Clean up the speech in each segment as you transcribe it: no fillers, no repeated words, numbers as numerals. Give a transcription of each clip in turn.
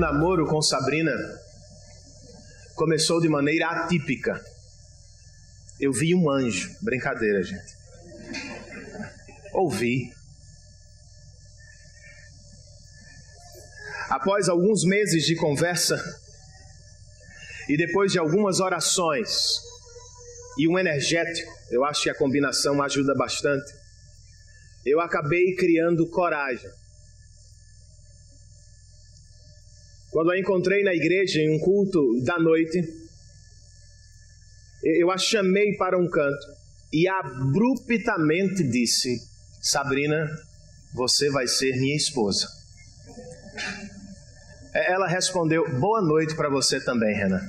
namoro com Sabrina começou de maneira atípica. Eu vi um anjo. Brincadeira, gente. Ouvi. Após alguns meses de conversa e depois de algumas orações e um energético, eu acho que a combinação ajuda bastante, eu acabei criando coragem. Quando a encontrei na igreja em um culto da noite, eu a chamei para um canto e abruptamente disse: Sabrina, você vai ser minha esposa. Ela respondeu: boa noite para você também, Renan.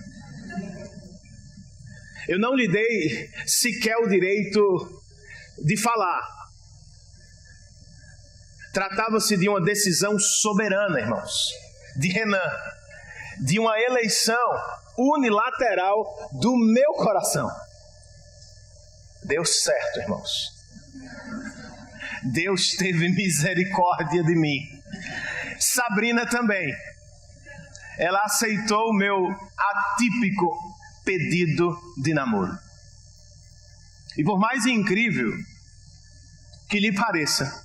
Eu não lhe dei sequer o direito de falar. Tratava-se de uma decisão soberana, irmãos, de Renan, de uma eleição unilateral do meu coração. Deu certo, irmãos. Deus teve misericórdia de mim. Sabrina também. Ela aceitou o meu atípico pedido de namoro. E por mais incrível que lhe pareça,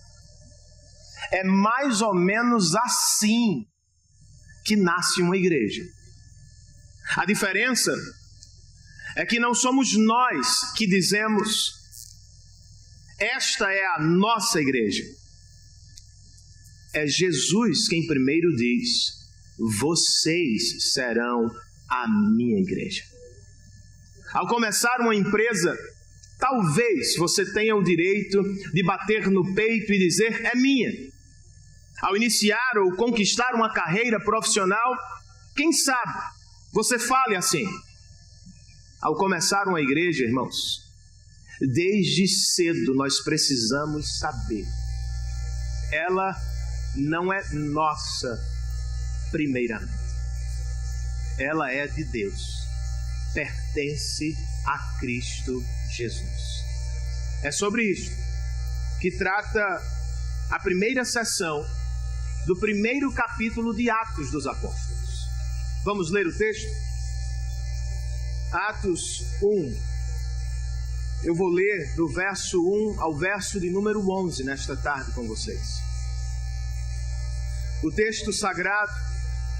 é mais ou menos assim que nasce uma igreja. A diferença é que não somos nós que dizemos: esta é a nossa igreja. É Jesus quem primeiro diz: vocês serão a minha igreja. Ao começar uma empresa, talvez você tenha o direito de bater no peito e dizer: é minha. Ao iniciar ou conquistar uma carreira profissional, quem sabe você fale assim. Ao começar uma igreja, irmãos, desde cedo nós precisamos saber: ela não é nossa primeiramente. Ela é de Deus. Pertence a Cristo Jesus. É sobre isso que trata a primeira sessão do primeiro capítulo de Atos dos Apóstolos. Vamos ler o texto? Atos 1. Eu vou ler do verso 1 ao verso de número 11 nesta tarde com vocês. O texto sagrado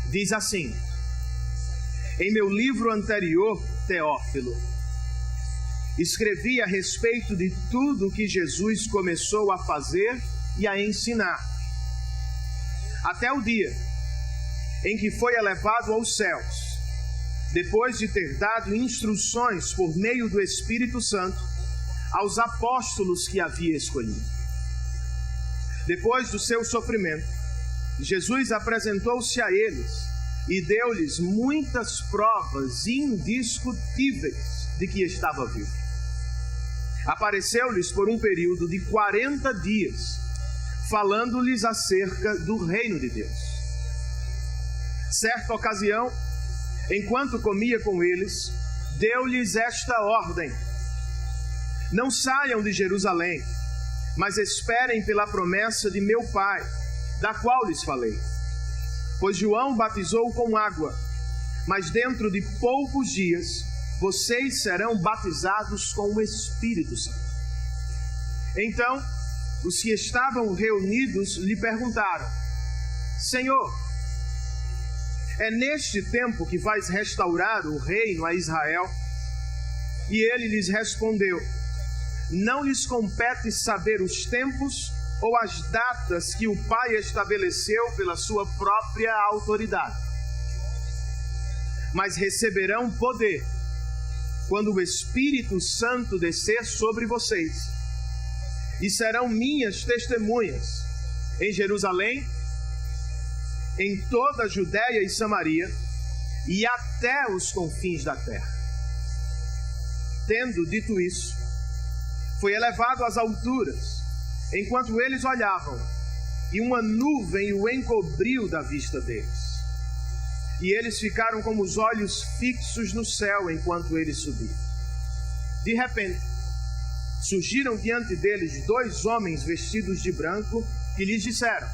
diz assim: em meu livro anterior, Teófilo, escrevi a respeito de tudo o que Jesus começou a fazer e a ensinar, até o dia em que foi elevado aos céus, depois de ter dado instruções por meio do Espírito Santo aos apóstolos que havia escolhido. Depois do seu sofrimento, Jesus apresentou-se a eles e deu-lhes muitas provas indiscutíveis de que estava vivo. Apareceu-lhes por um período de 40 dias, falando-lhes acerca do reino de Deus. Certa ocasião, enquanto comia com eles, deu-lhes esta ordem: não saiam de Jerusalém, mas esperem pela promessa de meu Pai, da qual lhes falei. Pois João batizou com água, mas dentro de poucos dias vocês serão batizados com o Espírito Santo. Então, os que estavam reunidos lhe perguntaram: Senhor, é neste tempo que vais restaurar o reino a Israel? E ele lhes respondeu: não lhes compete saber os tempos ou as datas que o Pai estabeleceu pela sua própria autoridade, mas receberão poder quando o Espírito Santo descer sobre vocês, e serão minhas testemunhas em Jerusalém, em toda a Judéia e Samaria e até os confins da terra. Tendo dito isso, foi elevado às alturas, enquanto eles olhavam, e uma nuvem o encobriu da vista deles. E eles ficaram com os olhos fixos no céu enquanto ele subia. De repente, surgiram diante deles 2 homens vestidos de branco, que lhes disseram: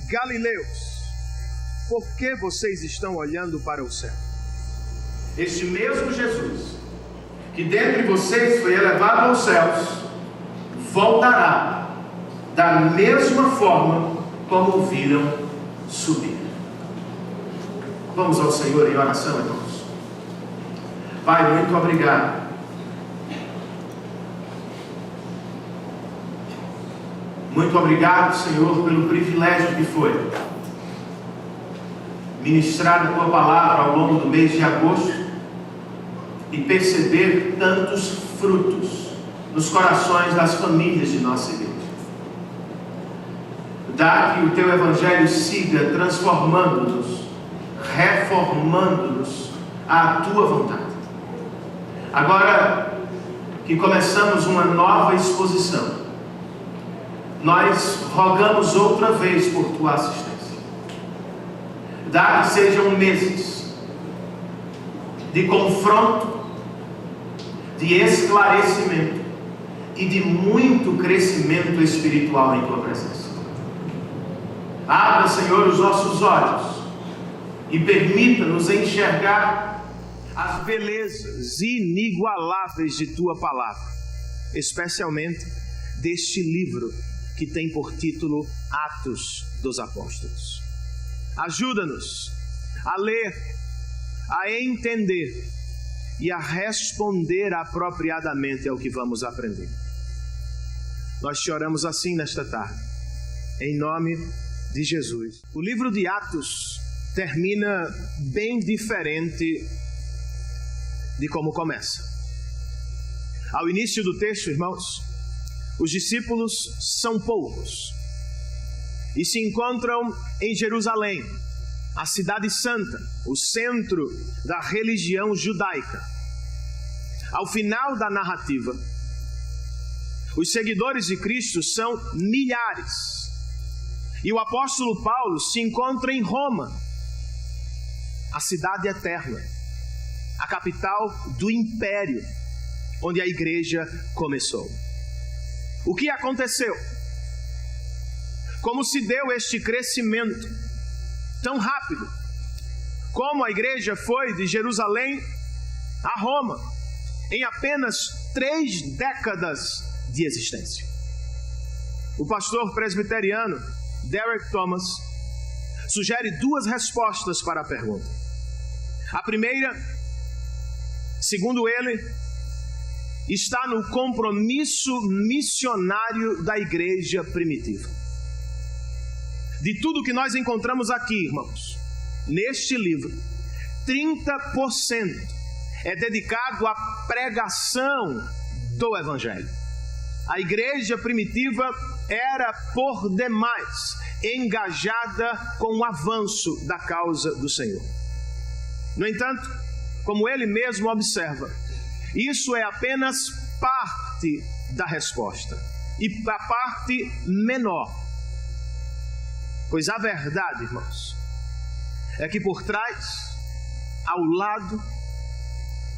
Galileus, por que vocês estão olhando para o céu? Este mesmo Jesus, que dentre vocês foi elevado aos céus, voltará da mesma forma como o viram subir. Vamos ao Senhor em oração, irmãos. Pai, muito obrigado. Muito obrigado, Senhor, pelo privilégio que foi ministrar a Tua palavra ao longo do mês de agosto e perceber tantos frutos nos corações das famílias de nossa igreja. Dá que o Teu Evangelho siga transformando-nos, reformando-nos à Tua vontade. Agora que começamos uma nova exposição, nós rogamos outra vez por Tua assistência. Dá que sejam meses de confronto, de esclarecimento e de muito crescimento espiritual em Tua presença. Abra, Senhor, os nossos olhos e permita-nos enxergar as belezas inigualáveis de Tua palavra, especialmente deste livro que tem por título Atos dos Apóstolos. Ajuda-nos a ler, a entender e a responder apropriadamente ao que vamos aprender. Nós te oramos assim nesta tarde, em nome de Jesus. O livro de Atos termina bem diferente de como começa. Ao início do texto, irmãos, os discípulos são poucos e se encontram em Jerusalém, a cidade santa, o centro da religião judaica. Ao final da narrativa, os seguidores de Cristo são milhares e o apóstolo Paulo se encontra em Roma, a cidade eterna, a capital do império, onde a igreja começou. O que aconteceu? Como se deu este crescimento tão rápido? Como a igreja foi de Jerusalém a Roma em apenas 3 décadas de existência? O pastor presbiteriano Derek Thomas sugere 2 respostas para a pergunta. A primeira, segundo ele, está no compromisso missionário da igreja primitiva. De tudo que nós encontramos aqui, irmãos, neste livro, 30% é dedicado à pregação do Evangelho. A igreja primitiva era, por demais, engajada com o avanço da causa do Senhor. No entanto, como ele mesmo observa, isso é apenas parte da resposta e a parte menor. Pois a verdade, irmãos, é que por trás, ao lado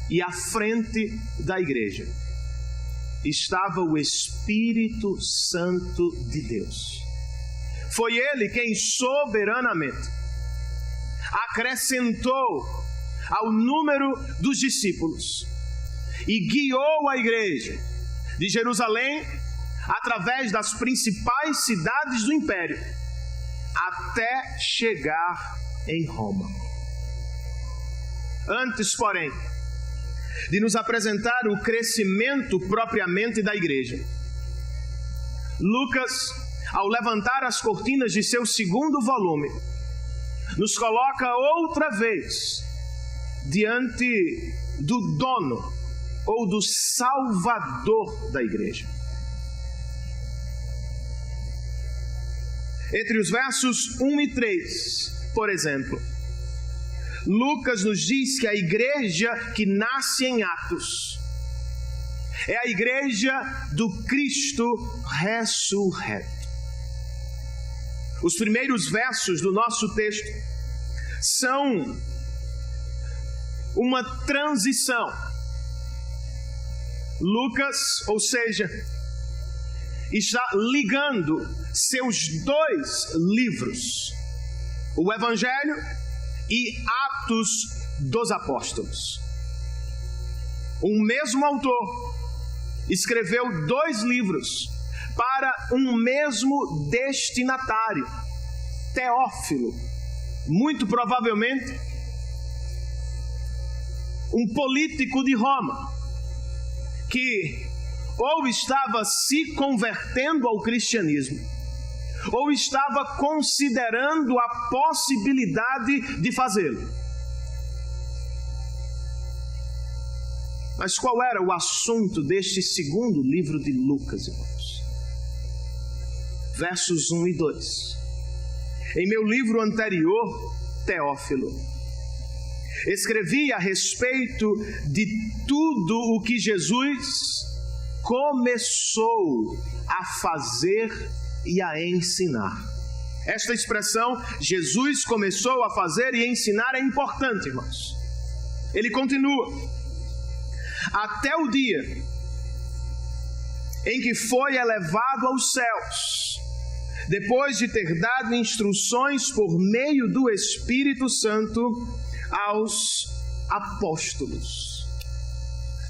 e à frente da igreja estava o Espírito Santo de Deus. Foi Ele quem soberanamente acrescentou ao número dos discípulos e guiou a igreja de Jerusalém através das principais cidades do império até chegar em Roma. Antes, porém, de nos apresentar o crescimento propriamente da igreja, Lucas, ao levantar as cortinas de seu 2º volume, nos coloca outra vez diante do dono ou do salvador da igreja. Entre os versos 1 e 3, por exemplo, Lucas nos diz que a igreja que nasce em Atos é a igreja do Cristo ressurreto. Os primeiros versos do nosso texto são uma transição. Lucas, ou seja, está ligando seus 2 livros, o Evangelho e Atos dos Apóstolos. Um mesmo autor escreveu 2 livros para um mesmo destinatário, Teófilo, muito provavelmente um político de Roma, que ou estava se convertendo ao cristianismo, ou estava considerando a possibilidade de fazê-lo. Mas qual era o assunto deste segundo livro de Lucas, irmãos? Versos 1 e 2. Em meu livro anterior, Teófilo, escrevi a respeito de tudo o que Jesus começou a fazer e a ensinar. Esta expressão, Jesus começou a fazer e ensinar, é importante, irmãos. Ele continua: até o dia em que foi elevado aos céus, depois de ter dado instruções por meio do Espírito Santo aos apóstolos.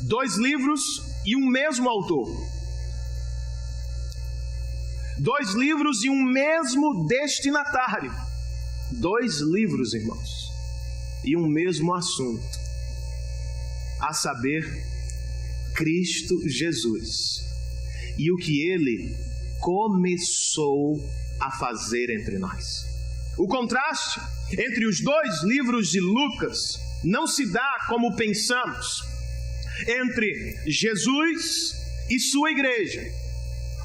2 livros e um mesmo autor. 2 livros e um mesmo destinatário. 2 livros, irmãos, e um mesmo assunto, a saber, Cristo Jesus e o que Ele começou a fazer entre nós. O contraste entre os 2 livros de Lucas não se dá como pensamos, entre Jesus e sua igreja.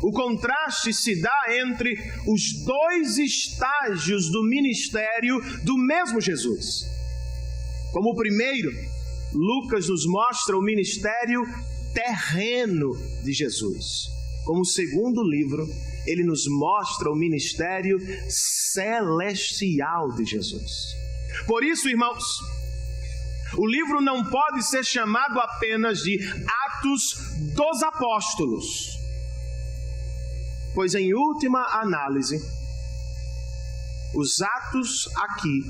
O contraste se dá entre os 2 estágios do ministério do mesmo Jesus. Como o primeiro, Lucas nos mostra o ministério terreno de Jesus. Como o segundo livro, ele nos mostra o ministério celestial de Jesus. Por isso, irmãos, o livro não pode ser chamado apenas de Atos dos Apóstolos, pois em última análise, os atos aqui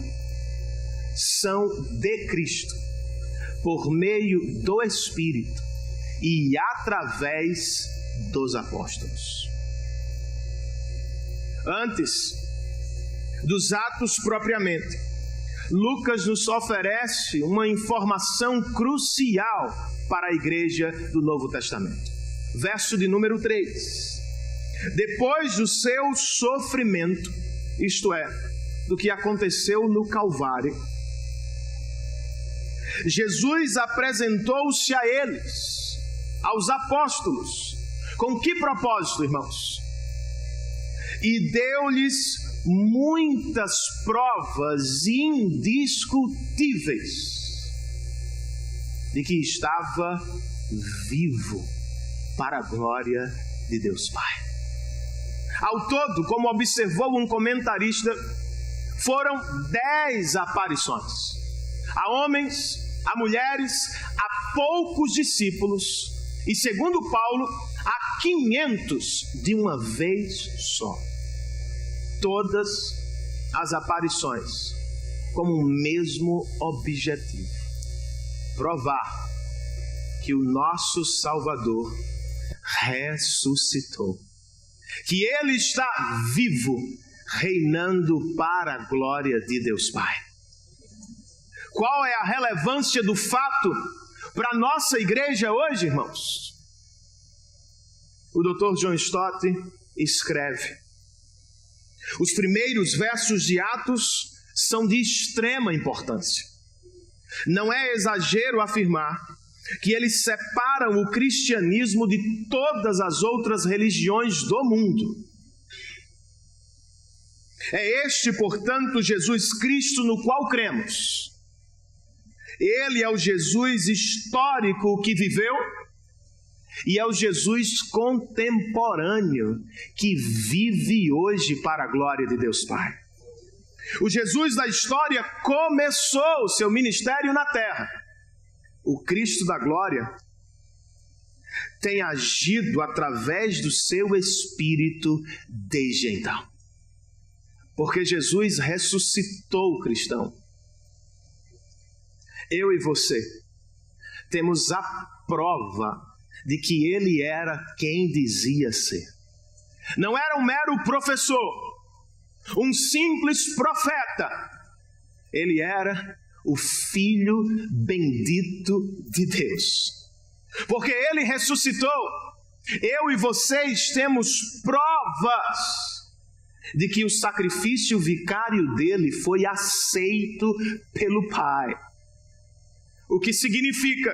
são de Cristo, por meio do Espírito e através dos apóstolos. Antes dos atos propriamente, Lucas nos oferece uma informação crucial para a igreja do Novo Testamento. Verso de número 3. Depois do seu sofrimento, isto é, do que aconteceu no Calvário, Jesus apresentou-se a eles, aos apóstolos. Com que propósito, irmãos? E deu-lhes muitas provas indiscutíveis de que estava vivo para a glória de Deus Pai. Ao todo, como observou um comentarista, foram 10 aparições a homens, a mulheres, a poucos discípulos e, segundo Paulo, a 500 de uma vez só. Todas as aparições com o mesmo objetivo: provar que o nosso Salvador ressuscitou, que Ele está vivo, reinando para a glória de Deus Pai. Qual é a relevância do fato para a nossa igreja hoje, irmãos? O Dr. John Stott escreve: os primeiros versos de Atos são de extrema importância. Não é exagero afirmar que eles separam o cristianismo de todas as outras religiões do mundo. É este, portanto, Jesus Cristo no qual cremos. Ele é o Jesus histórico que viveu e é o Jesus contemporâneo que vive hoje para a glória de Deus Pai. O Jesus da história começou o seu ministério na terra. O Cristo da glória tem agido através do seu Espírito desde então. Porque Jesus ressuscitou, cristão. Eu e você temos a prova de que ele era quem dizia ser. Não era um mero professor, um simples profeta. Ele era o Filho bendito de Deus. Porque ele ressuscitou, eu e vocês temos provas de que o sacrifício vicário dele foi aceito pelo Pai. O que significa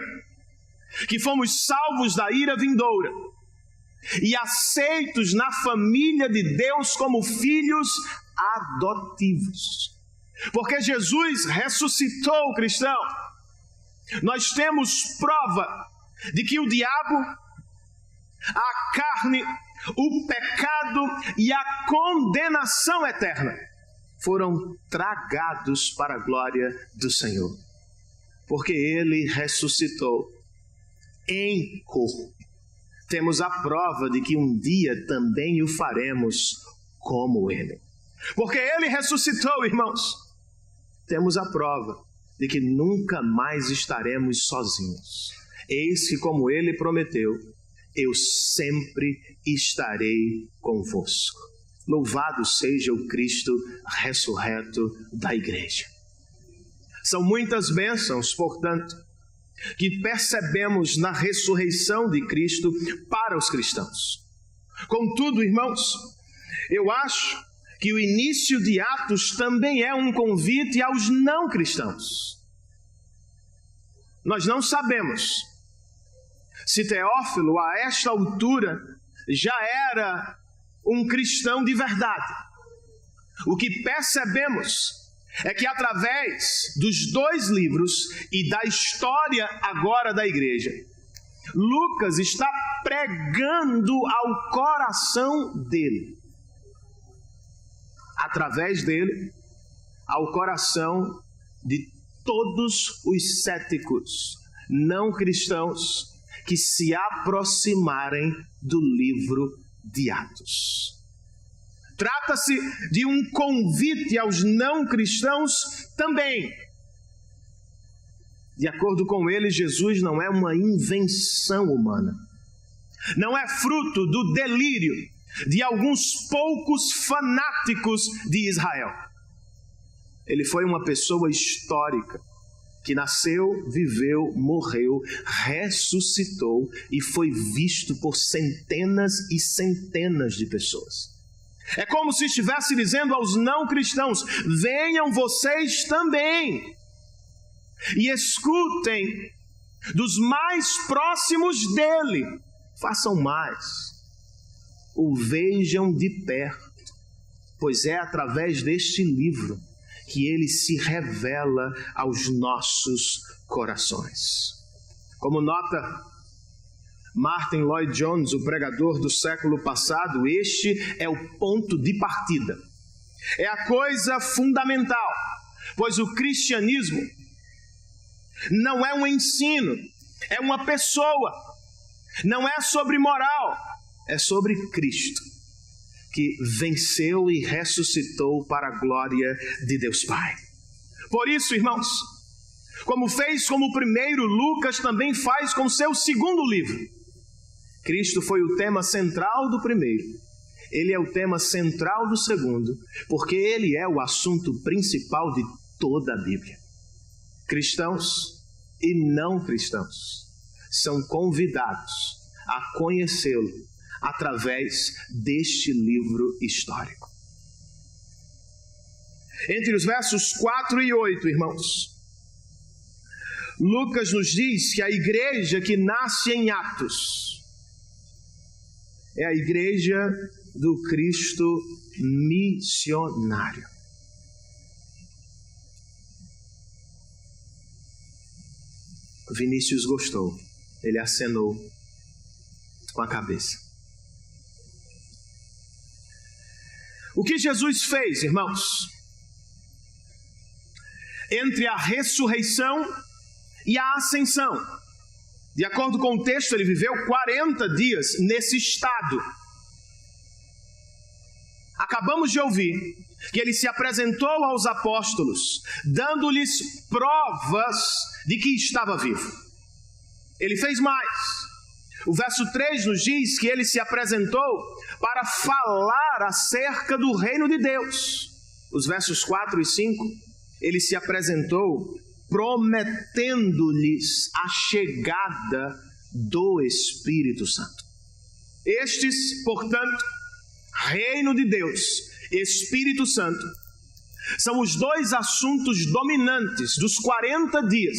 que fomos salvos da ira vindoura e aceitos na família de Deus como filhos adotivos. Porque Jesus ressuscitou, cristão. Nós temos prova de que o diabo, a carne, o pecado e a condenação eterna foram tragados para a glória do Senhor. Porque ele ressuscitou em corpo. Temos a prova de que um dia também o faremos como ele. Porque ele ressuscitou, irmãos, temos a prova de que nunca mais estaremos sozinhos. Eis que, como ele prometeu, eu sempre estarei convosco. Louvado seja o Cristo ressurreto da igreja. São muitas bênçãos, portanto, que percebemos na ressurreição de Cristo para os cristãos. Contudo, irmãos, eu acho que o início de Atos também é um convite aos não cristãos. Nós não sabemos se Teófilo, a esta altura, já era um cristão de verdade. O que percebemos é que através dos dois livros e da história agora da igreja, Lucas está pregando ao coração dele. Através dele, ao coração de todos os céticos não cristãos que se aproximarem do livro de Atos. Trata-se de um convite aos não cristãos também. De acordo com ele, Jesus não é uma invenção humana. Não é fruto do delírio de alguns poucos fanáticos de Israel. Ele foi uma pessoa histórica que nasceu, viveu, morreu, ressuscitou e foi visto por centenas e centenas de pessoas. É como se estivesse dizendo aos não cristãos: venham vocês também e escutem dos mais próximos dele, façam mais, o vejam de perto, pois é através deste livro que ele se revela aos nossos corações. Como nota Martin Lloyd-Jones, o pregador do século passado, este é o ponto de partida. É a coisa fundamental, pois o cristianismo não é um ensino, é uma pessoa. Não é sobre moral, é sobre Cristo, que venceu e ressuscitou para a glória de Deus Pai. Por isso, irmãos, como fez como o primeiro, Lucas também faz com seu segundo livro. Cristo foi o tema central do primeiro, ele é o tema central do segundo, porque ele é o assunto principal de toda a Bíblia. Cristãos e não cristãos são convidados a conhecê-lo através deste livro histórico. Entre os versos 4 e 8, irmãos, Lucas nos diz que a igreja que nasce em Atos é a igreja do Cristo missionário. Vinícius gostou, ele acenou com a cabeça. O que Jesus fez, irmãos, entre a ressurreição e a ascensão? De acordo com o texto, ele viveu 40 dias nesse estado. Acabamos de ouvir que ele se apresentou aos apóstolos, dando-lhes provas de que estava vivo. Ele fez mais. O verso 3 nos diz que ele se apresentou para falar acerca do reino de Deus. Os versos 4 e 5, ele se apresentou prometendo-lhes a chegada do Espírito Santo. Estes, portanto, reino de Deus, Espírito Santo, são os dois assuntos dominantes dos 40 dias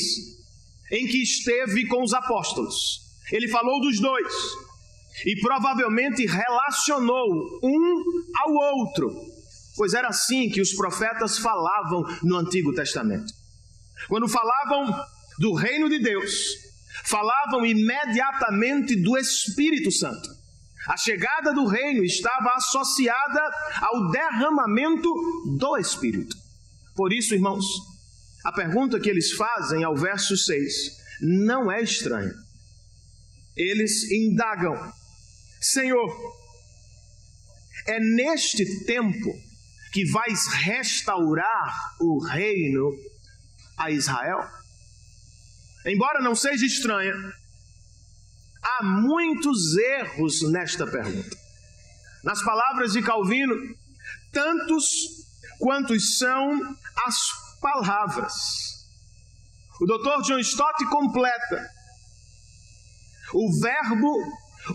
em que esteve com os apóstolos. Ele falou dos dois e provavelmente relacionou um ao outro, pois era assim que os profetas falavam no Antigo Testamento. Quando falavam do reino de Deus, falavam imediatamente do Espírito Santo. A chegada do reino estava associada ao derramamento do Espírito. Por isso, irmãos, a pergunta que eles fazem ao verso 6 não é estranha. Eles indagam: Senhor, é neste tempo que vais restaurar o reino a Israel? Embora não seja estranha, há muitos erros nesta pergunta. Nas palavras de Calvino, tantos quantos são as palavras. O Dr. John Stott completa: o verbo,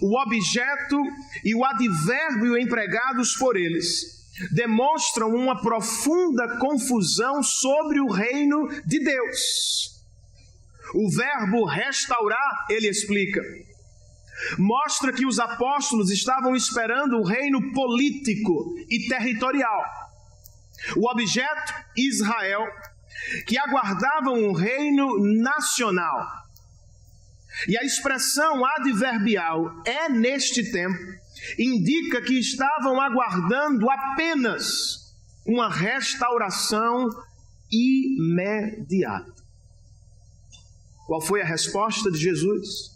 o objeto e o advérbio empregados por eles demonstram uma profunda confusão sobre o reino de Deus. O verbo restaurar, ele explica, mostra que os apóstolos estavam esperando o reino político e territorial. O objeto, Israel, que aguardavam um reino nacional. E a expressão adverbial é neste tempo, indica que estavam aguardando apenas uma restauração imediata. Qual foi a resposta de Jesus?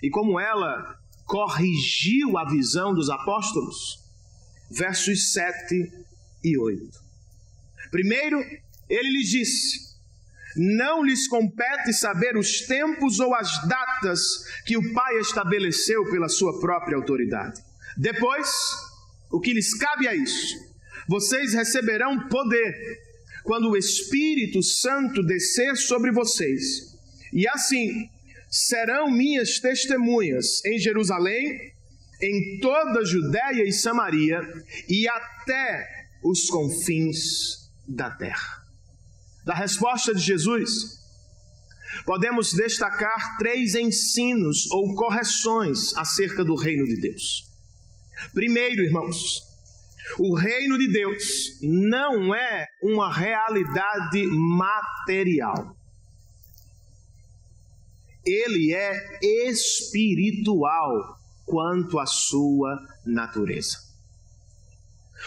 E como ela corrigiu a visão dos apóstolos? Versos 7 e 8. Primeiro, ele lhes disse: não lhes compete saber os tempos ou as datas que o Pai estabeleceu pela sua própria autoridade. Depois, o que lhes cabe é isso: vocês receberão poder quando o Espírito Santo descer sobre vocês, e assim serão minhas testemunhas em Jerusalém, em toda a Judéia e Samaria e até os confins da terra. Da resposta de Jesus, podemos destacar 3 ensinos ou correções acerca do reino de Deus. Primeiro, irmãos, o reino de Deus não é uma realidade material. Ele é espiritual quanto à sua natureza.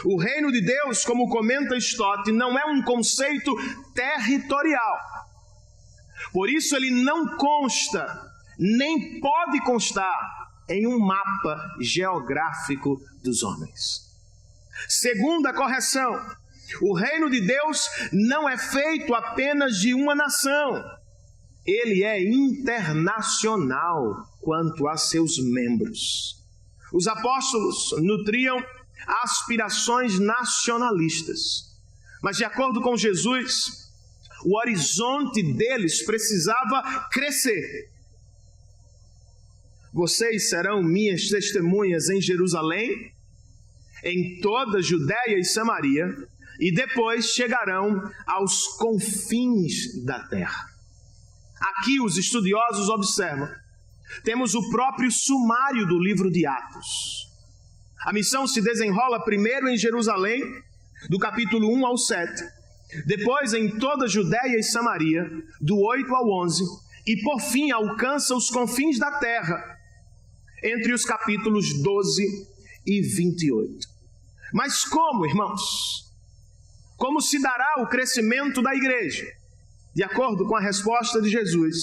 O reino de Deus, como comenta Stott, não é um conceito territorial. Por isso ele não consta, nem pode constar em um mapa geográfico dos homens. Segunda correção: o reino de Deus não é feito apenas de uma nação. Ele é internacional quanto a seus membros. Os apóstolos nutriam aspirações nacionalistas, mas de acordo com Jesus, o horizonte deles precisava crescer. Vocês serão minhas testemunhas em Jerusalém, em toda a Judéia e Samaria, e depois chegarão aos confins da terra. Aqui os estudiosos observam, temos o próprio sumário do livro de Atos. A missão se desenrola primeiro em Jerusalém, do capítulo 1 ao 7, depois em toda a Judéia e Samaria, do 8 ao 11, e por fim alcança os confins da terra, entre os capítulos 12 e 28. Mas como, irmãos? Como se dará o crescimento da igreja? De acordo com a resposta de Jesus,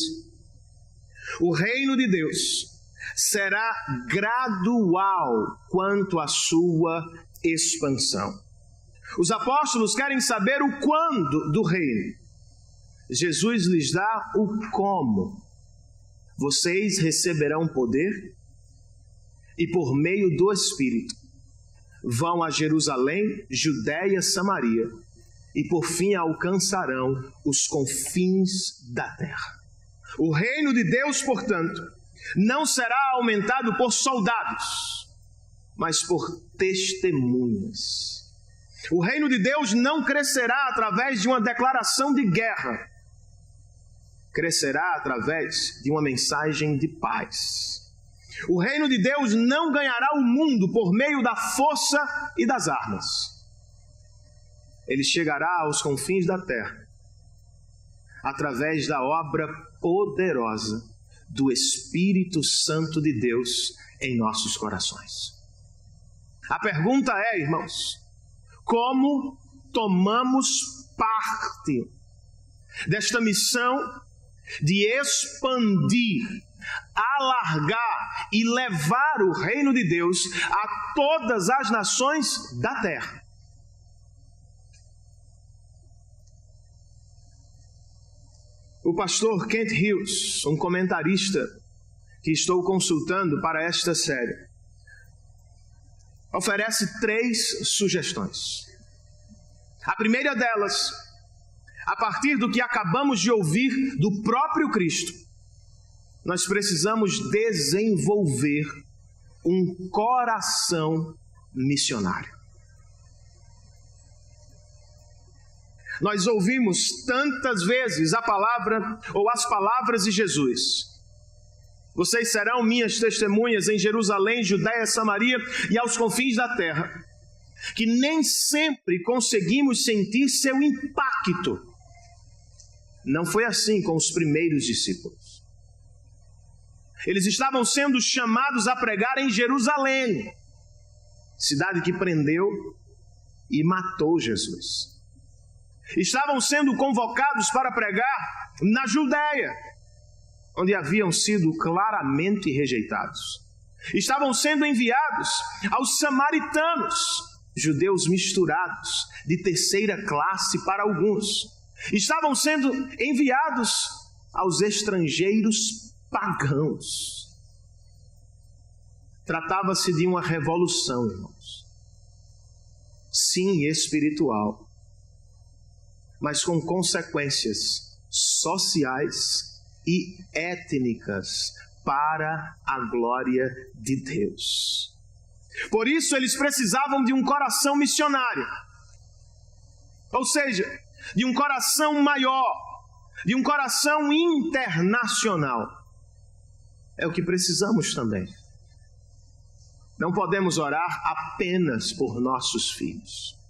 o reino de Deus será gradual quanto à sua expansão. Os apóstolos querem saber o quando do reino. Jesus lhes dá o como. Vocês receberão poder e por meio do Espírito vão a Jerusalém, Judéia, Samaria e por fim alcançarão os confins da terra. O reino de Deus, portanto, não será aumentado por soldados, mas por testemunhas. O reino de Deus não crescerá através de uma declaração de guerra. Crescerá através de uma mensagem de paz. O reino de Deus não ganhará o mundo por meio da força e das armas. Ele chegará aos confins da terra através da obra poderosa do Espírito Santo de Deus em nossos corações. A pergunta é, irmãos, como tomamos parte desta missão de expandir, alargar e levar o reino de Deus a todas as nações da terra? O pastor Kent Hughes, um comentarista que estou consultando para esta série, oferece 3 sugestões. A primeira delas, a partir do que acabamos de ouvir do próprio Cristo, nós precisamos desenvolver um coração missionário. Nós ouvimos tantas vezes a palavra ou as palavras de Jesus. Vocês serão minhas testemunhas em Jerusalém, Judéia, Samaria e aos confins da terra, que nem sempre conseguimos sentir seu impacto. Não foi assim com os primeiros discípulos. Eles estavam sendo chamados a pregar em Jerusalém, cidade que prendeu e matou Jesus. Estavam sendo convocados para pregar na Judéia, onde haviam sido claramente rejeitados. Estavam sendo enviados aos samaritanos, judeus misturados, de terceira classe para alguns. Estavam sendo enviados aos estrangeiros pagãos. Tratava-se de uma revolução, irmãos. Sim, espiritual, mas com consequências sociais e étnicas para a glória de Deus. Por isso eles precisavam de um coração missionário, ou seja, de um coração maior, de um coração internacional. É o que precisamos também. Não podemos orar apenas por nossos filhos.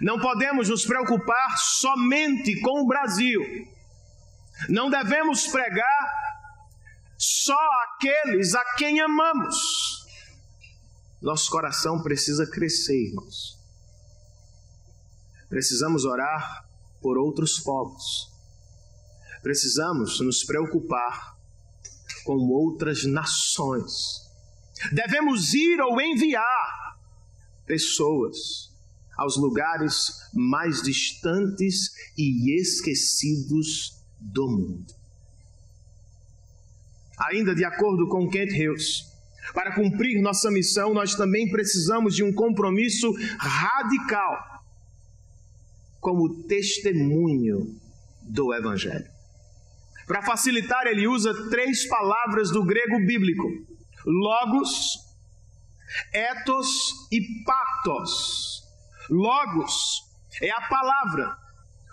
Não podemos nos preocupar somente com o Brasil. Não devemos pregar só aqueles a quem amamos. Nosso coração precisa crescer, irmãos. Precisamos orar por outros povos. Precisamos nos preocupar com outras nações. Devemos ir ou enviar pessoas aos lugares mais distantes e esquecidos do mundo. Ainda de acordo com Kent Hughes, para cumprir nossa missão, nós também precisamos de um compromisso radical como testemunho do Evangelho. Para facilitar, ele usa 3 palavras do grego bíblico: logos, ethos e pathos. Logos é a palavra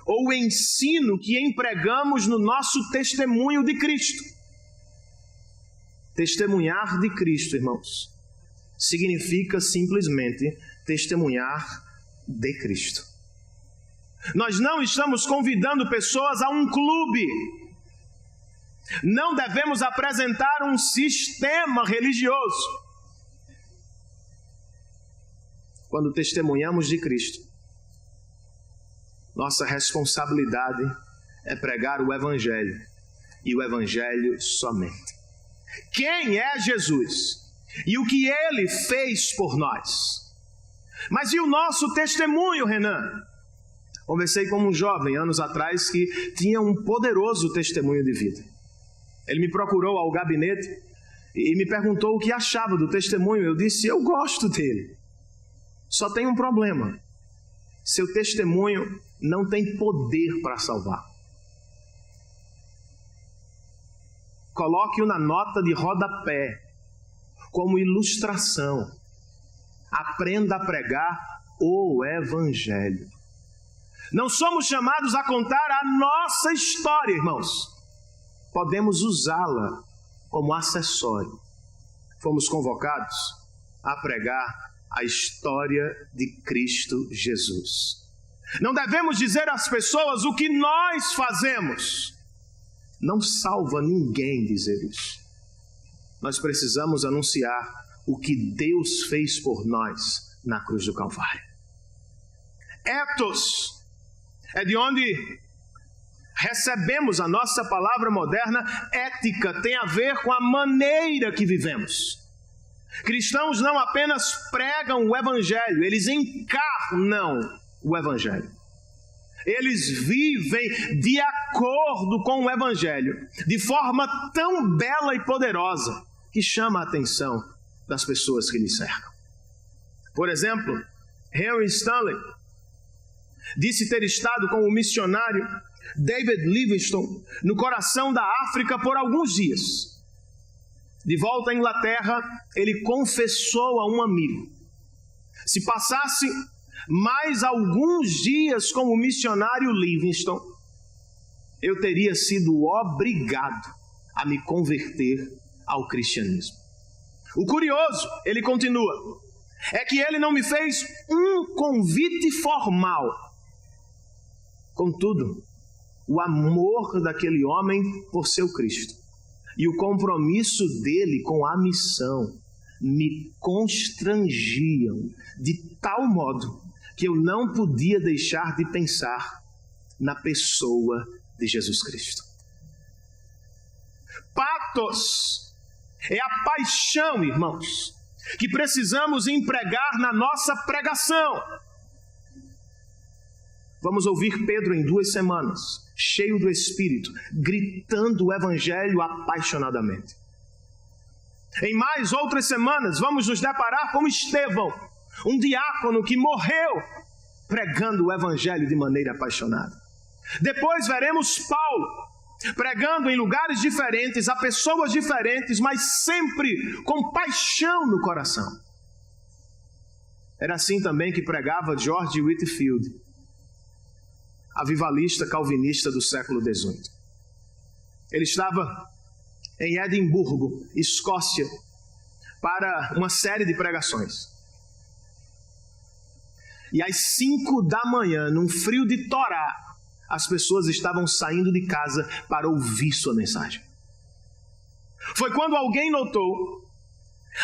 ou o ensino que empregamos no nosso testemunho de Cristo. Testemunhar de Cristo, irmãos, significa simplesmente testemunhar de Cristo. Nós não estamos convidando pessoas a um clube. Não devemos apresentar um sistema religioso. Quando testemunhamos de Cristo, nossa responsabilidade é pregar o Evangelho, e o Evangelho somente. Quem é Jesus e o que Ele fez por nós? Mas e o nosso testemunho, Renan? Conversei com um jovem anos atrás que tinha um poderoso testemunho de vida. Ele me procurou ao gabinete e me perguntou o que achava do testemunho. Eu disse, eu gosto dele. Só tem um problema. Seu testemunho não tem poder para salvar. Coloque-o na nota de rodapé, como ilustração. Aprenda a pregar o Evangelho. Não somos chamados a contar a nossa história, irmãos. Podemos usá-la como acessório. Fomos convocados a pregar a história de Cristo Jesus. Não devemos dizer às pessoas o que nós fazemos. Não salva ninguém dizer isso. Nós precisamos anunciar o que Deus fez por nós na cruz do Calvário. Ethos é de onde recebemos a nossa palavra moderna. Ética tem a ver com a maneira que vivemos. Cristãos não apenas pregam o Evangelho, eles encarnam o Evangelho. Eles vivem de acordo com o Evangelho, de forma tão bela e poderosa, que chama a atenção das pessoas que lhe cercam. Por exemplo, Henry Stanley disse ter estado com o missionário David Livingstone no coração da África por alguns dias. De volta à Inglaterra, ele confessou a um amigo: se passasse mais alguns dias com o missionário Livingstone, eu teria sido obrigado a me converter ao cristianismo. O curioso, ele continua, é que ele não me fez um convite formal. Contudo, o amor daquele homem por seu Cristo e o compromisso dele com a missão me constrangiam de tal modo que eu não podia deixar de pensar na pessoa de Jesus Cristo. Pathos é a paixão, irmãos, que precisamos empregar na nossa pregação. Vamos ouvir Pedro em 2 semanas, cheio do Espírito, gritando o Evangelho apaixonadamente. Em mais outras semanas, vamos nos deparar com Estevão, um diácono que morreu pregando o Evangelho de maneira apaixonada. Depois veremos Paulo pregando em lugares diferentes, a pessoas diferentes, mas sempre com paixão no coração. Era assim também que pregava George Whitefield, avivalista calvinista do século XVIII. Ele estava em Edimburgo, Escócia, para uma série de pregações. E às 5 da manhã, num frio de torar, as pessoas estavam saindo de casa para ouvir sua mensagem. Foi quando alguém notou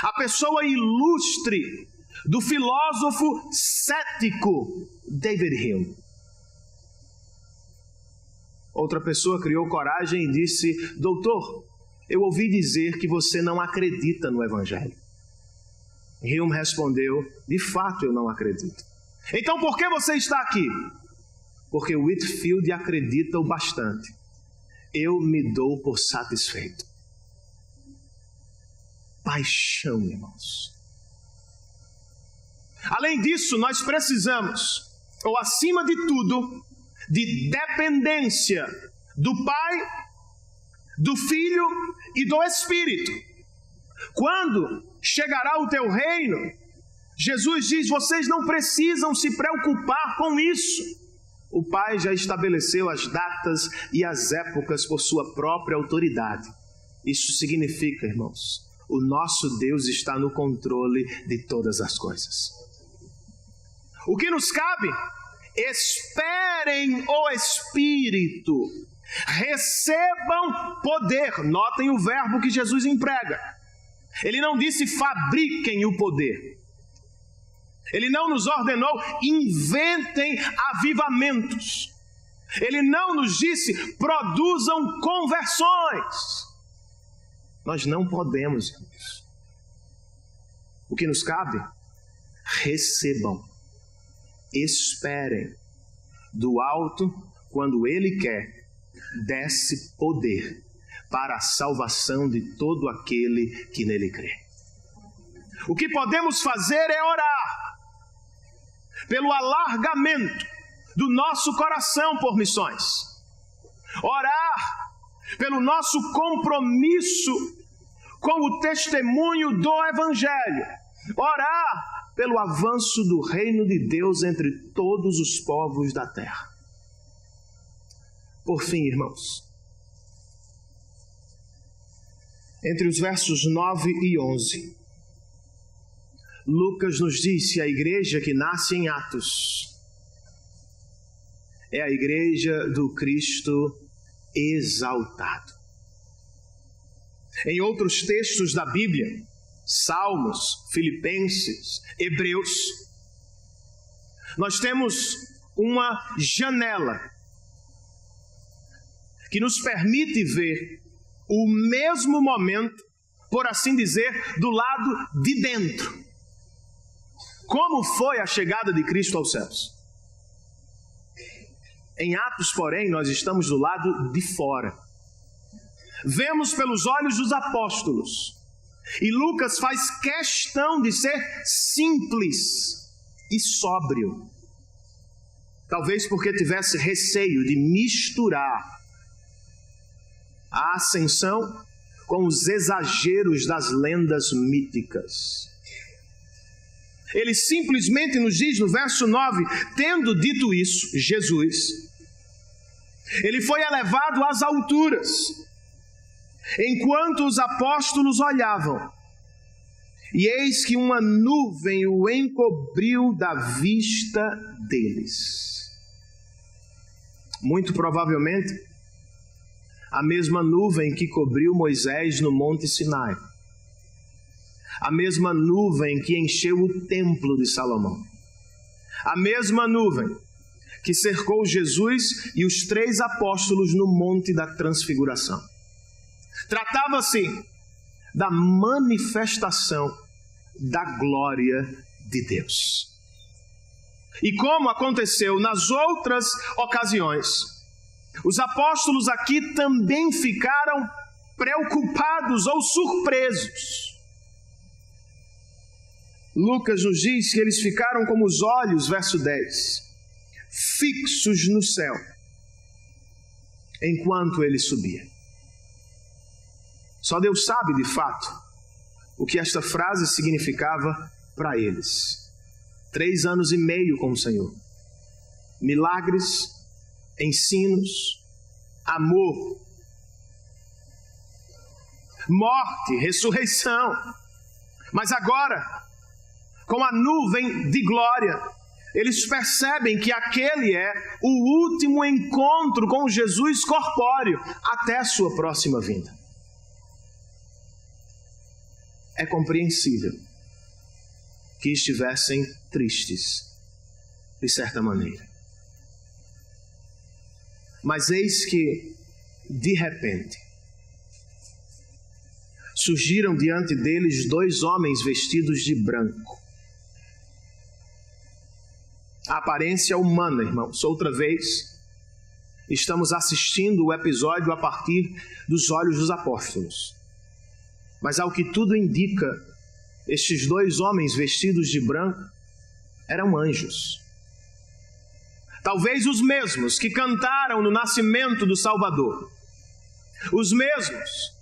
a pessoa ilustre do filósofo cético David Hume. Outra pessoa criou coragem e disse: doutor, eu ouvi dizer que você não acredita no Evangelho. Hume respondeu: de fato eu não acredito. Então por que você está aqui? Porque Whitefield acredita o bastante. Eu me dou por satisfeito. Paixão, irmãos. Além disso, nós precisamos, ou acima de tudo, de dependência do Pai, do Filho e do Espírito. Quando chegará o teu reino, Jesus diz: vocês não precisam se preocupar com isso. O Pai já estabeleceu as datas e as épocas por sua própria autoridade. Isso significa, irmãos, o nosso Deus está no controle de todas as coisas. O que nos cabe? Esperem o Espírito, recebam poder. Notem o verbo que Jesus emprega. Ele não disse fabriquem o poder. Ele não nos ordenou inventem avivamentos. Ele não nos disse produzam conversões. Nós não podemos isso. O que nos cabe? recebam, esperem. Do alto, quando Ele quer, desce poder para a salvação de todo aquele que nele crê. O que podemos fazer é orar pelo alargamento do nosso coração por missões. Orar pelo nosso compromisso com o testemunho do Evangelho. Orar pelo avanço do reino de Deus entre todos os povos da terra. Por fim, irmãos, entre os versos 9 e 11, Lucas nos diz que a igreja que nasce em Atos é a igreja do Cristo exaltado. Em outros textos da Bíblia, Salmos, Filipenses, Hebreus, nós temos uma janela que nos permite ver o mesmo momento, por assim dizer, do lado de dentro. Como foi a chegada de Cristo aos céus? Em Atos, porém, nós estamos do lado de fora. Vemos pelos olhos dos apóstolos. E Lucas faz questão de ser simples e sóbrio. Talvez porque tivesse receio de misturar a ascensão com os exageros das lendas míticas. Ele simplesmente nos diz no verso 9, tendo dito isso, Jesus, ele foi elevado às alturas, enquanto os apóstolos olhavam, e eis que uma nuvem o encobriu da vista deles. Muito provavelmente, a mesma nuvem que cobriu Moisés no Monte Sinai. A mesma nuvem que encheu o templo de Salomão. A mesma nuvem que cercou Jesus e os 3 apóstolos no Monte da Transfiguração. Tratava-se da manifestação da glória de Deus. E como aconteceu nas outras ocasiões, os apóstolos aqui também ficaram preocupados ou surpresos. Lucas nos diz que eles ficaram como os olhos, verso 10, fixos no céu, enquanto ele subia. Só Deus sabe, de fato, o que esta frase significava para eles. 3 anos e meio com o Senhor. Milagres, ensinos, amor, morte, ressurreição. Mas agora, com a nuvem de glória, eles percebem que aquele é o último encontro com Jesus corpóreo até a sua próxima vinda. É compreensível que estivessem tristes, de certa maneira. Mas eis que, de repente, surgiram diante deles 2 homens vestidos de branco. A aparência humana, irmãos. Outra vez, estamos assistindo o episódio a partir dos olhos dos apóstolos. Mas ao que tudo indica, estes 2 homens vestidos de branco eram anjos. Talvez os mesmos que cantaram no nascimento do Salvador. Os mesmos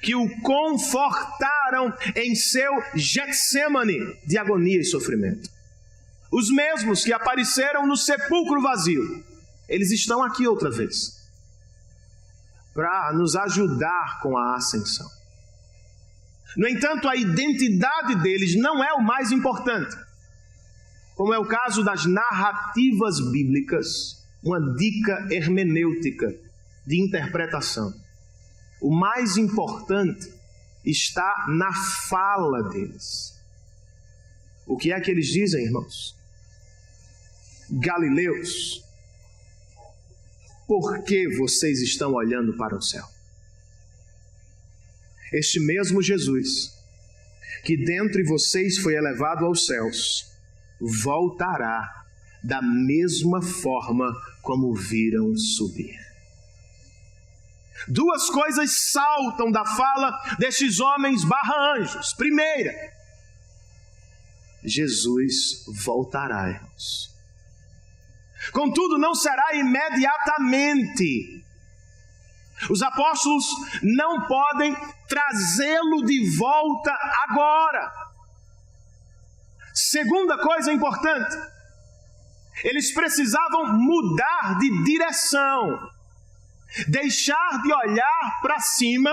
que o confortaram em seu Getsêmani de agonia e sofrimento. Os mesmos que apareceram no sepulcro vazio. Eles estão aqui outra vez para nos ajudar com a ascensão. No entanto, a identidade deles não é o mais importante. Como é o caso das narrativas bíblicas, uma dica hermenêutica de interpretação. O mais importante está na fala deles. O que é que eles dizem, irmãos? Galileus, por que vocês estão olhando para o céu? Este mesmo Jesus, que dentre vocês foi elevado aos céus, voltará da mesma forma como viram subir. Duas coisas saltam da fala destes homens /anjos. Primeira, Jesus voltará, irmãos. Contudo, não será imediatamente. Os apóstolos não podem trazê-lo de volta agora. Segunda coisa importante, eles precisavam mudar de direção, deixar de olhar para cima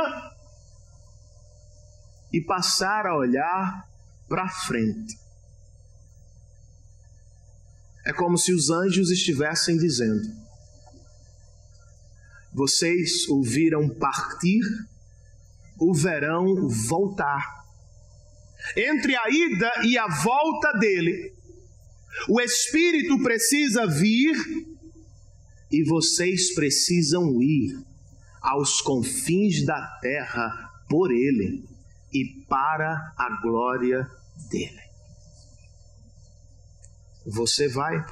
e passar a olhar para frente. É como se os anjos estivessem dizendo: vocês o viram partir, o verão voltar. Entre a ida e a volta dele, o Espírito precisa vir e vocês precisam ir aos confins da terra por ele e para a glória dele. Você vai?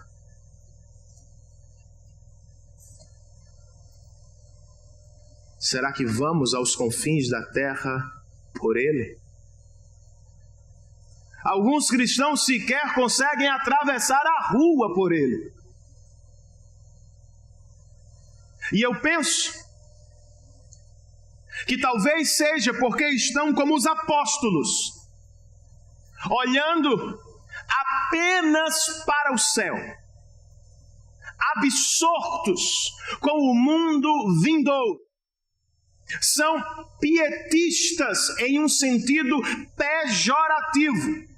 Será que vamos aos confins da terra por ele? Alguns cristãos sequer conseguem atravessar a rua por ele. E eu penso que talvez seja porque estão como os apóstolos, olhando apenas para o céu, absortos com o mundo vindouro. São pietistas em um sentido pejorativo.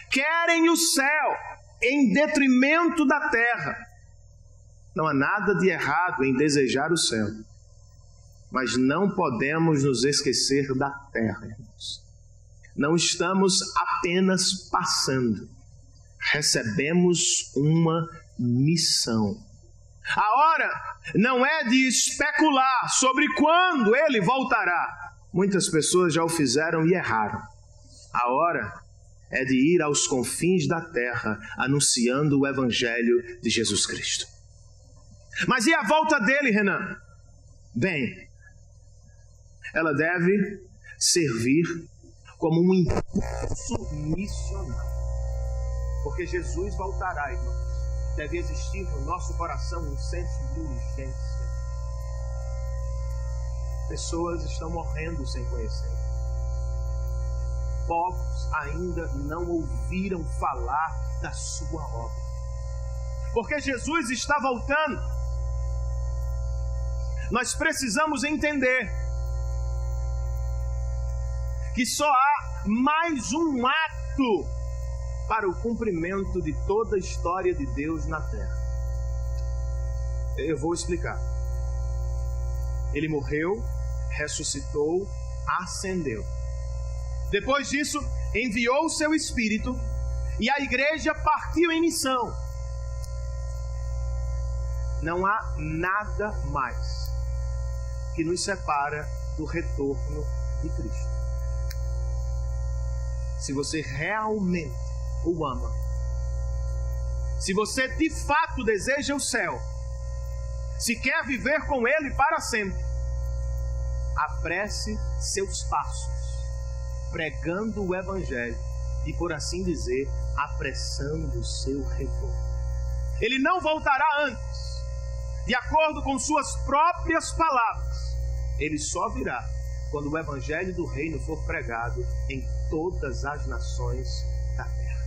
Querem o céu em detrimento da terra. Não há nada de errado em desejar o céu, mas não podemos nos esquecer da terra, irmãos. Não estamos apenas passando, recebemos uma missão. A hora não é de especular sobre quando ele voltará. Muitas pessoas já o fizeram e erraram. A hora é de ir aos confins da terra anunciando o Evangelho de Jesus Cristo. Mas e a volta dele, Renan? Bem, ela deve servir como um impulso missionário. Porque Jesus voltará, irmãos. Deve existir no nosso coração um senso de urgência. Pessoas estão morrendo sem conhecer. Povos ainda não ouviram falar da sua obra. Porque Jesus está voltando. Nós precisamos entender que só há mais um ato para o cumprimento de toda a história de Deus na terra. Eu vou explicar. Ele morreu, ressuscitou, ascendeu. Depois disso, enviou o seu Espírito e a igreja partiu em missão. Não há nada mais que nos separa do retorno de Cristo. Se você realmente o ama, se você de fato deseja o céu, se quer viver com ele para sempre, apresse seus passos, pregando o Evangelho e, por assim dizer, apressando o seu retorno. Ele não voltará antes, de acordo com suas próprias palavras. Ele só virá quando o Evangelho do Reino for pregado em todas as nações da terra.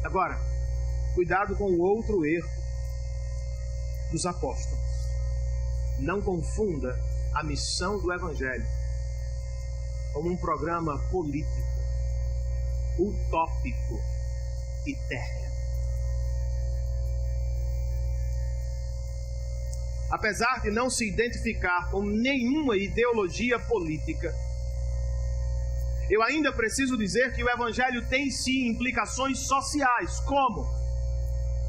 Agora, cuidado com o outro erro dos apóstolos. Não confunda a missão do Evangelho como um programa político, utópico e térreo. Apesar de não se identificar com nenhuma ideologia política, eu ainda preciso dizer que o Evangelho tem sim implicações sociais, como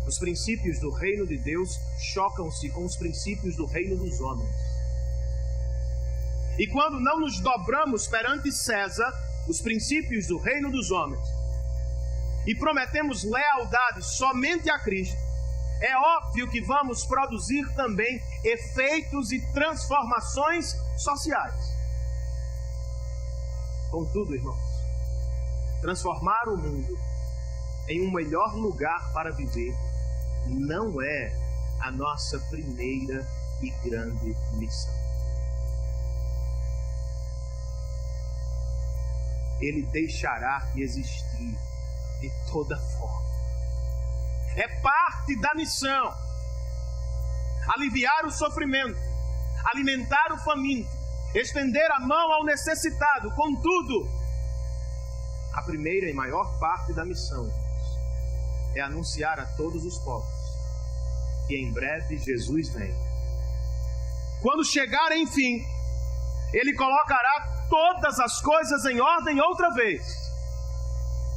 os princípios do reino de Deus chocam-se com os princípios do reino dos homens. E quando não nos dobramos perante César, os princípios do reino dos homens e prometemos lealdade somente a Cristo, é óbvio que vamos produzir também efeitos e transformações sociais. Contudo, irmãos, transformar o mundo em um melhor lugar para viver não é a nossa primeira e grande missão. Ele deixará de existir de toda forma. É parte da missão aliviar o sofrimento, alimentar o faminto, estender a mão ao necessitado. Contudo, a primeira e maior parte da missão é anunciar a todos os povos que em breve Jesus vem. Quando chegar, enfim, Ele colocará todas as coisas em ordem outra vez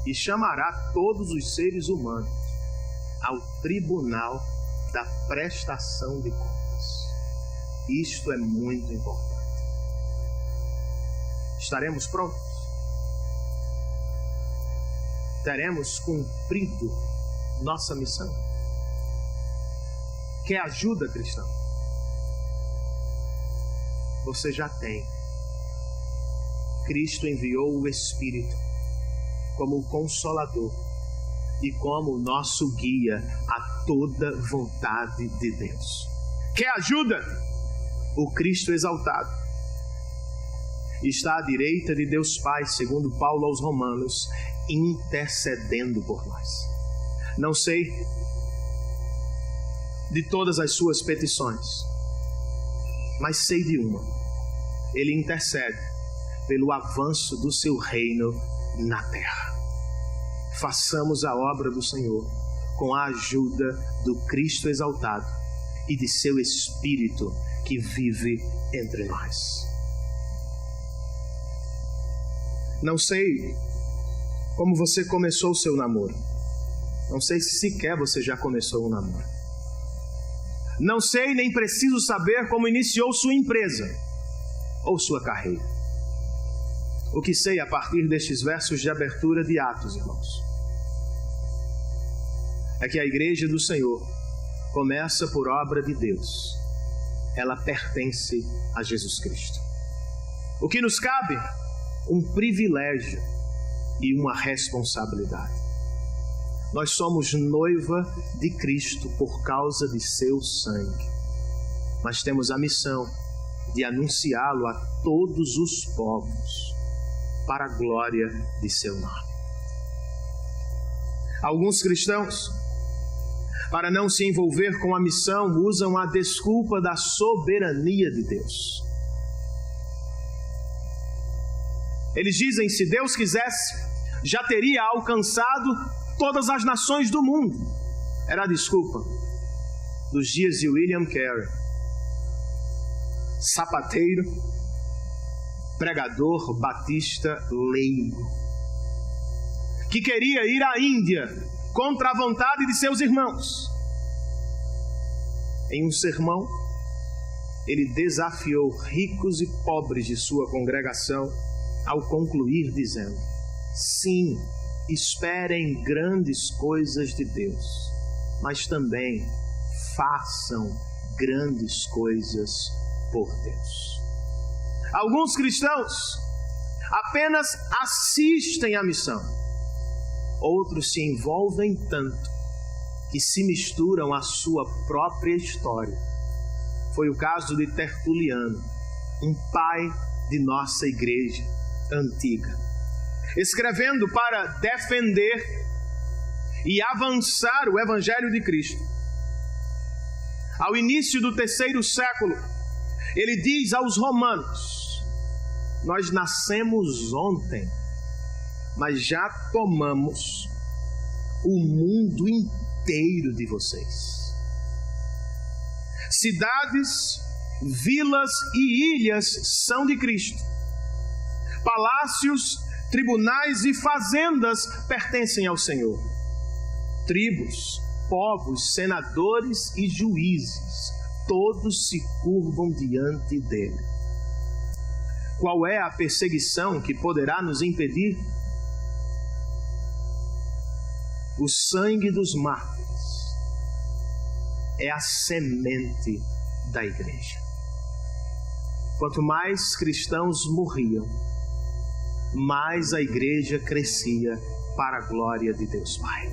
e chamará todos os seres humanos ao tribunal da prestação de contas. Isto é muito importante. Estaremos prontos? Teremos cumprido nossa missão? Quer ajuda, cristão? Você já tem. Cristo enviou o Espírito como o Consolador e como o nosso guia a toda vontade de Deus. Quer ajuda? O Cristo exaltado está à direita de Deus Pai, segundo Paulo aos Romanos, intercedendo por nós. Não sei de todas as suas petições, mas sei de uma: Ele intercede pelo avanço do seu reino na terra. Façamos a obra do Senhor com a ajuda do Cristo exaltado e de seu Espírito que vive entre nós. Não sei como você começou o seu namoro. Não sei se sequer você já começou um namoro. Não sei nem preciso saber como iniciou sua empresa ou sua carreira. O que sei a partir destes versos de abertura de Atos, irmãos, é que a igreja do Senhor começa por obra de Deus. Ela pertence a Jesus Cristo. O que nos cabe? Um privilégio e uma responsabilidade. Nós somos noiva de Cristo por causa de seu sangue, mas temos a missão de anunciá-lo a todos os povos para a glória de seu nome. Alguns cristãos, para não se envolver com a missão, usam a desculpa da soberania de Deus. Eles dizem: se Deus quisesse, já teria alcançado todas as nações do mundo. Era a desculpa dos dias de William Carey, sapateiro, pregador batista leigo, que queria ir à Índia contra a vontade de seus irmãos. Em um sermão, ele desafiou ricos e pobres de sua congregação ao concluir dizendo: sim, esperem grandes coisas de Deus, mas também façam grandes coisas por Deus. Alguns cristãos apenas assistem à missão, outros se envolvem tanto que se misturam à sua própria história. Foi o caso de Tertuliano, um pai de nossa igreja antiga, escrevendo para defender e avançar o Evangelho de Cristo. Ao início do 3º século, ele diz aos romanos: nós nascemos ontem, mas já tomamos o mundo inteiro de vocês. Cidades, vilas e ilhas são de Cristo. Palácios, tribunais e fazendas pertencem ao Senhor. Tribos, povos, senadores e juízes, todos se curvam diante dele. Qual é a perseguição que poderá nos impedir? O sangue dos mártires é a semente da igreja. Quanto mais cristãos morriam, mais a igreja crescia para a glória de Deus Pai.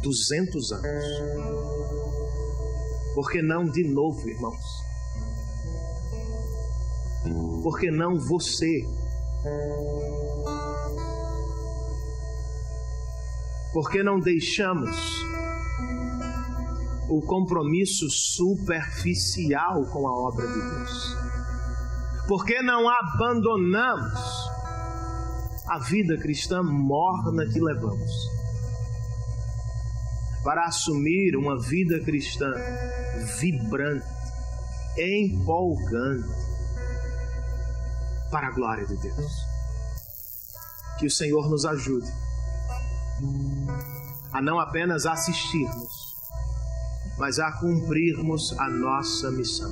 200 anos. Por que não de novo, irmãos? Por que não você? Por que não deixamos o compromisso superficial com a obra de Deus? Por que não abandonamos a vida cristã morna que levamos para assumir uma vida cristã vibrante, empolgante, para a glória de Deus? Que o Senhor nos ajude a não apenas assistirmos, mas a cumprirmos a nossa missão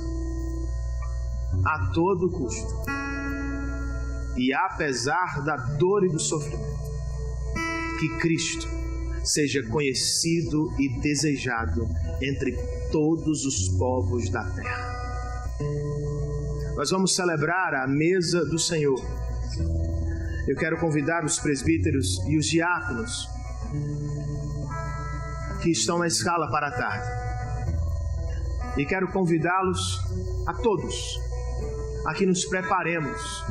a todo custo e apesar da dor e do sofrimento. Que Cristo seja conhecido e desejado entre todos os povos da terra. Nós vamos celebrar a mesa do Senhor. Eu quero convidar os presbíteros e os diáconos que estão na escala para a tarde. E quero convidá-los a todos a que nos preparemos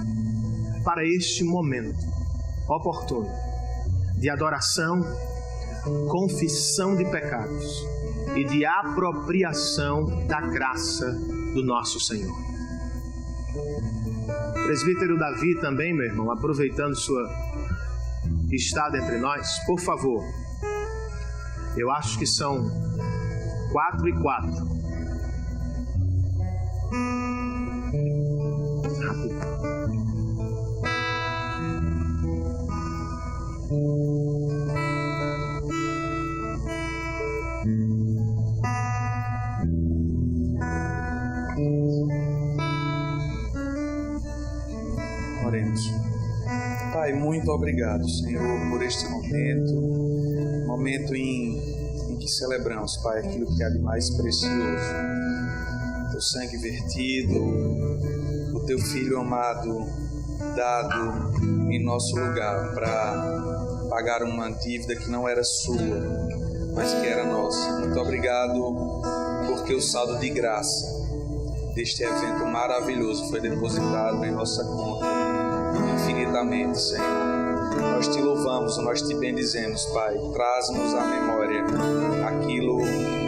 para este momento oportuno de adoração, confissão de pecados e de apropriação da graça do nosso Senhor. Presbítero Davi também, meu irmão, aproveitando sua estada entre nós, por favor. Eu acho que são 4:04. Oremos. Pai, muito obrigado, Senhor, por este momento em que celebramos, Pai, aquilo que há de mais precioso. Teu sangue vertido, o Teu Filho amado dado em nosso lugar para pagar uma dívida que não era sua, mas que era nossa. Muito obrigado porque o saldo de graça deste evento maravilhoso foi depositado em nossa conta infinitamente, Senhor. Nós te louvamos, nós te bendizemos, Pai. Traz-nos à memória aquilo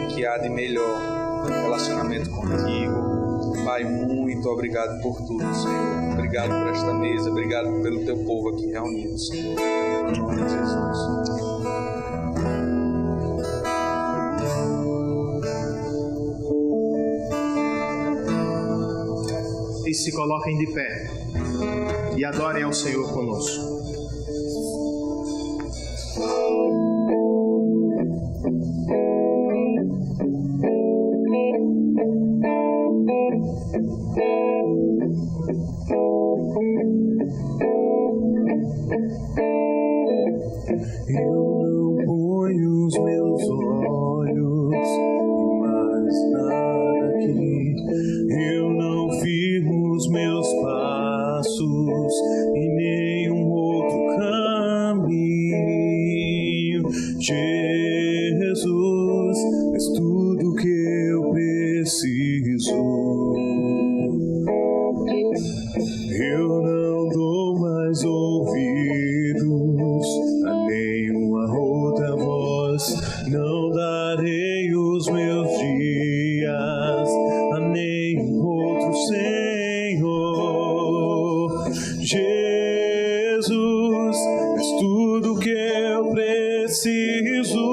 que há de melhor, relacionamento contigo. Pai, muito obrigado por tudo, Senhor. Obrigado por esta mesa, obrigado pelo teu povo aqui reunido, Senhor. Em nome de Jesus. E se coloquem de pé e adorem ao Senhor conosco. Eu não ponho os meus olhos em mais nada aqui. Eu não firmo os meus passos em nenhum outro caminho. Jesus, és tudo que eu preciso. Eu não dou mais ouvidos a nenhuma outra voz. Não darei os meus dias a nenhum outro Senhor. Jesus, és tudo que eu preciso.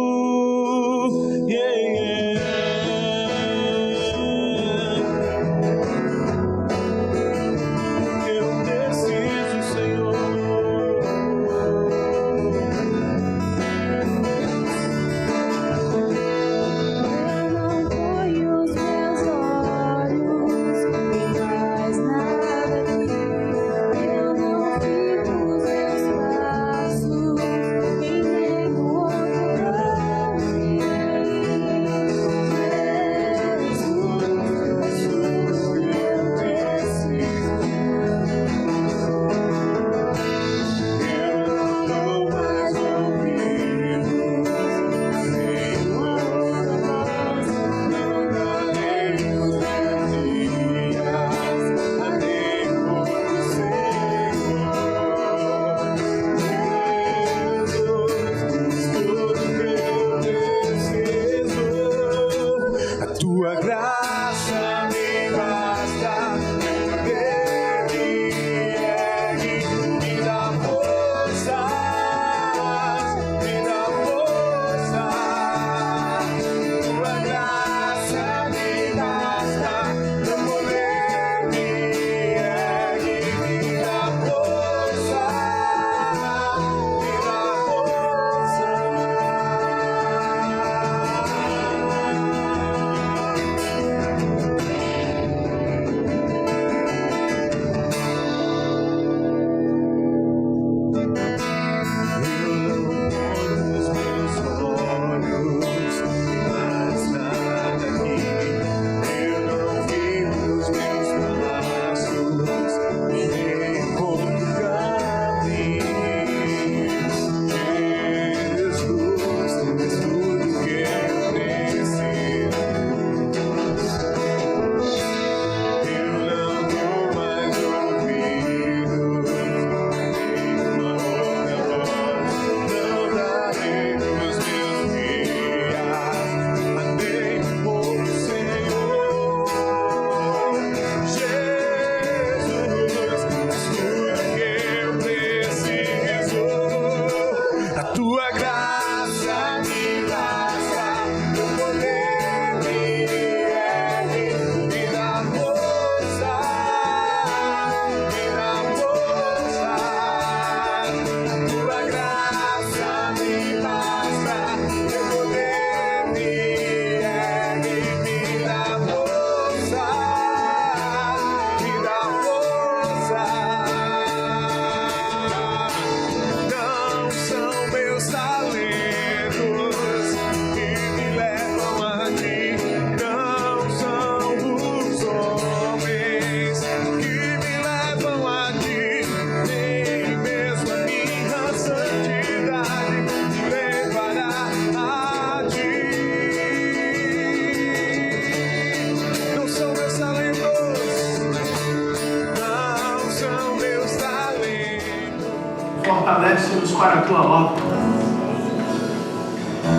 fortalece-nos para a tua obra.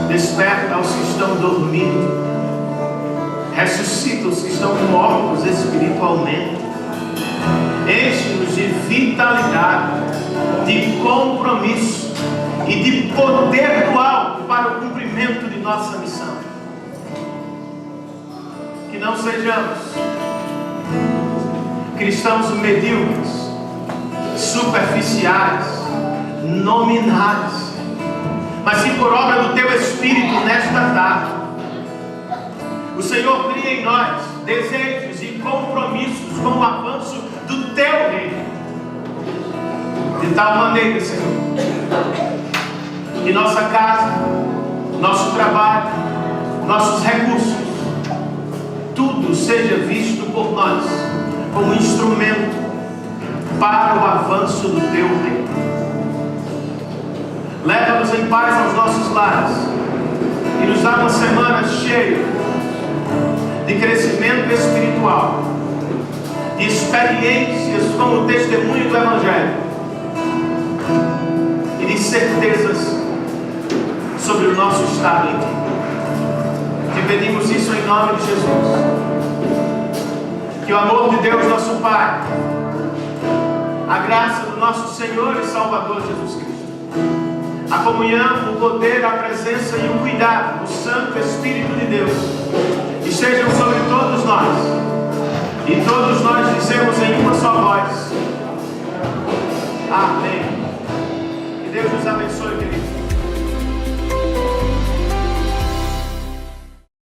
Desperta os que estão dormindo. Ressuscita os que estão mortos espiritualmente. Enche-nos de vitalidade, de compromisso e de poder do alto para o cumprimento de nossa missão. Que não sejamos cristãos medíocres, superficiais, nominais, mas que por obra do Teu Espírito nesta tarde, o Senhor cria em nós desejos e compromissos com o avanço do Teu reino. De tal maneira, Senhor, que nossa casa, nosso trabalho, nossos recursos, tudo seja visto por nós como instrumento para o avanço do Teu reino. Leva-nos em paz aos nossos lares e nos dá uma semana cheia de crescimento espiritual, de experiências com o testemunho do Evangelho e de certezas sobre o nosso estado em Ti. Te pedimos isso em nome de Jesus. Que o amor de Deus, nosso Pai, a graça do nosso Senhor e Salvador Jesus Cristo, a comunhão, o poder, a presença e o cuidado do Santo Espírito de Deus estejam sobre todos nós. E todos nós dizemos em uma só voz: Amém.